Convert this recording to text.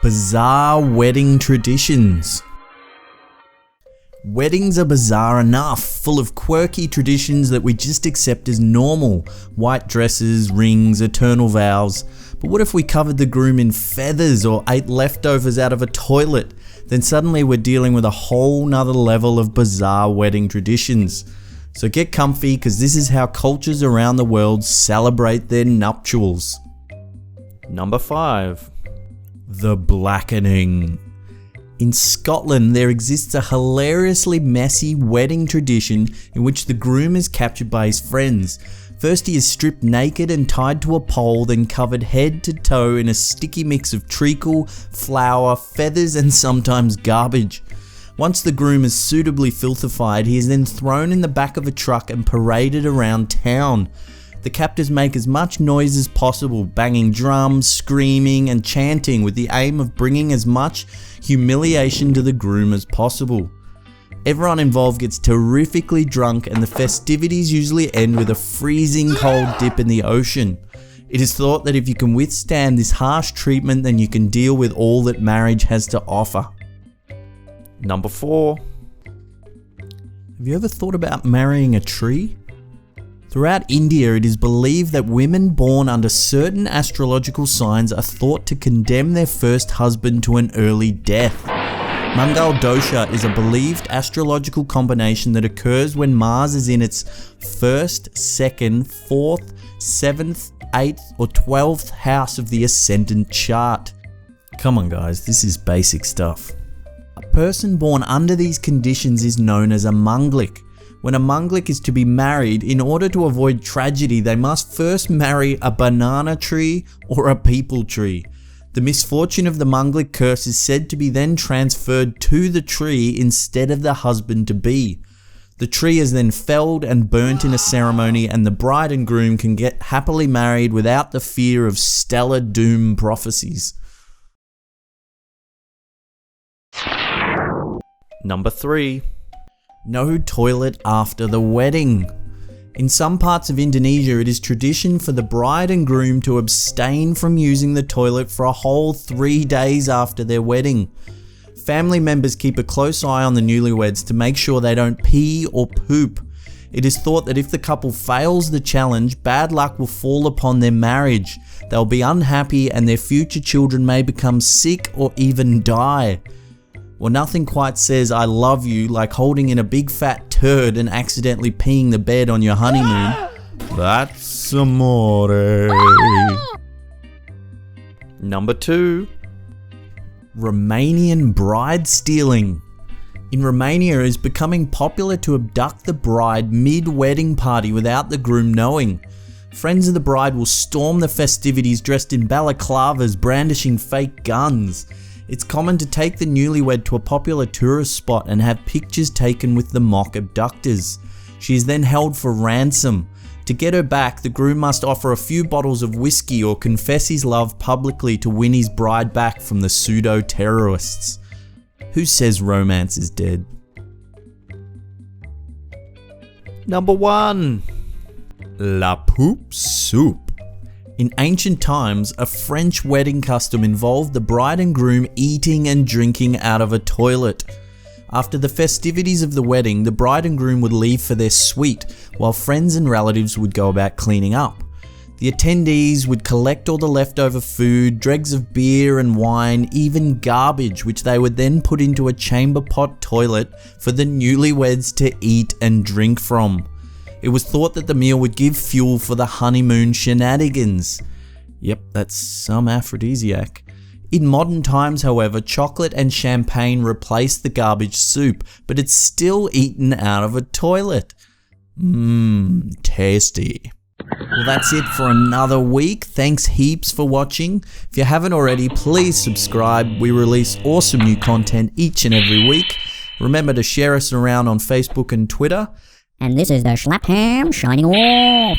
Bizarre wedding traditions. Weddings are bizarre enough, full of quirky traditions that we just accept as normal. White dresses, rings, eternal vows. But what if we covered the groom in feathers or ate leftovers out of a toilet? Then suddenly we're dealing with a whole nother level of bizarre wedding traditions. So get comfy, because this is how cultures around the world celebrate their nuptials. Number 5. The Blackening. In Scotland, there exists a hilariously messy wedding tradition in which the groom is captured by his friends. First he is stripped naked and tied to a pole, then covered head to toe in a sticky mix of treacle, flour, feathers and sometimes garbage. Once the groom is suitably filthified, he is then thrown in the back of a truck and paraded around town. The captors make as much noise as possible, banging drums, screaming and chanting, with the aim of bringing as much humiliation to the groom as possible. Everyone involved gets terrifically drunk, and the festivities usually end with a freezing cold dip in the ocean. It is thought that if you can withstand this harsh treatment, then you can deal with all that marriage has to offer. Number 4. Have you ever thought about marrying a tree? Throughout India, it is believed that women born under certain astrological signs are thought to condemn their first husband to an early death. Mangal dosha is a believed astrological combination that occurs when Mars is in its 1st, 2nd, 4th, 7th, 8th or 12th house of the ascendant chart. Come on guys, this is basic stuff. A person born under these conditions is known as a manglik. When a manglik is to be married, in order to avoid tragedy, they must first marry a banana tree or a peepal tree. The misfortune of the manglik curse is said to be then transferred to the tree instead of the husband-to-be. The tree is then felled and burnt in a ceremony, and the bride and groom can get happily married without the fear of stellar doom prophecies. Number 3. No toilet after the wedding. In some parts of Indonesia, it is tradition for the bride and groom to abstain from using the toilet for a whole 3 days after their wedding. Family members keep a close eye on the newlyweds to make sure they don't pee or poop. It is thought that if the couple fails the challenge, bad luck will fall upon their marriage. They'll be unhappy and their future children may become sick or even die. Well, nothing quite says I love you like holding in a big fat turd and accidentally peeing the bed on your honeymoon. That's amore. Number 2. Romanian bride stealing. In Romania, it is becoming popular to abduct the bride mid-wedding party without the groom knowing. Friends of the bride will storm the festivities dressed in balaclavas, brandishing fake guns. It's common to take the newlywed to a popular tourist spot and have pictures taken with the mock abductors. She is then held for ransom. To get her back, the groom must offer a few bottles of whiskey or confess his love publicly to win his bride back from the pseudo-terrorists. Who says romance is dead? Number 1. La Poupe Soup. In ancient times, a French wedding custom involved the bride and groom eating and drinking out of a toilet. After the festivities of the wedding, the bride and groom would leave for their suite, while friends and relatives would go about cleaning up. The attendees would collect all the leftover food, dregs of beer and wine, even garbage, which they would then put into a chamber pot toilet for the newlyweds to eat and drink from. It was thought that the meal would give fuel for the honeymoon shenanigans. Yep, that's some aphrodisiac. In modern times, however, chocolate and champagne replaced the garbage soup, but it's still eaten out of a toilet. Tasty. Well, that's it for another week. Thanks heaps for watching. If you haven't already, please subscribe. We release awesome new content each and every week. Remember to share us around on Facebook and Twitter. And this is the Schlap Ham signing off.